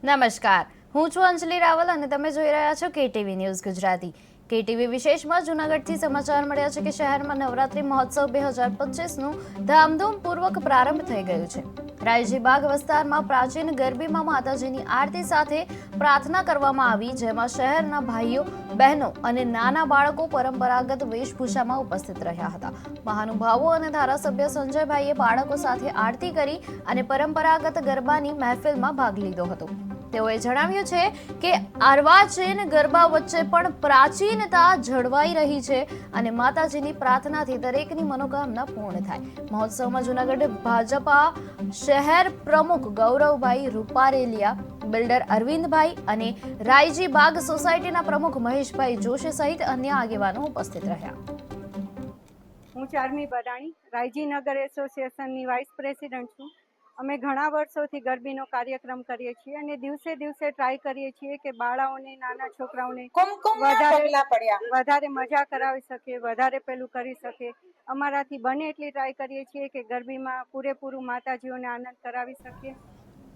નમસ્કાર, હું છું અંજલિ રાવલ અને તમે જોઈ રહ્યા છો કેટીવી ન્યૂઝ ગુજરાતી। કેટીવી વિશેષમાં જૂનાગઢથી સમાચાર મળ્યા છે કે શહેરમાં નવરાત્રી મહોત્સવ 2025નું ધામધૂમપૂર્વક પ્રારંભ થઈ ગયું છે। રાયજી બાગ વિસ્તારમાં પ્રાચીન ગરબીમાં માતાજીની આરતી સાથે પ્રાર્થના કરવામાં આવી, જેમાં શહેરના ભાઈઓ બહેનો અને નાના બાળકો પરંપરાગત વેશભૂષામાં ઉપસ્થિત રહ્યા હતા। મહાનુભાવો અને ધારાસભ્ય સંજયભાઈએ બાળકો સાથે આરતી કરી અને પરંપરાગત ગરબાની મહેફિલમાં ભાગ લીધો હતો। તેઓએ જણાવ્યું છે કે અર્વાચીન ગરબા વચ્ચે પણ પ્રાચીનતા જળવાઈ રહી છે અને માતાજીની પ્રાર્થનાથી દરેકની મનોકામના પૂર્ણ થાય। મહોત્સવમાં જૂનાગઢ ભાજપા શહેર પ્રમુખ ગૌરવભાઈ રૂપારેલિયા, બિલ્ડર અરવિંદભાઈ અને રાયજી બાગ સોસાયટીના પ્રમુખ મહેશભાઈ જોશી સહિત અન્ય આગેવાનો ઉપસ્થિત રહ્યા। હું ચારમી બડાણી રાયજી નગર એસોસિએશનની વાઇસ પ્રેસિડન્ટ છું। અમે ઘણા વર્ષોથી ગરબીનો કાર્યક્રમ કરીએ છીએ અને દિવસે દિવસે ટ્રાય કરીએ છીએ કે બાળાઓને, નાના છોકરાઓને વધારે મજા કરાવી શકે, વધારે પેલું કરી શકે। અમારાથી બને એટલી ટ્રાય કરીએ છીએ કે ગરબીમાં પૂરેપૂરું માતાજીઓને આનંદ કરાવી શકીએ।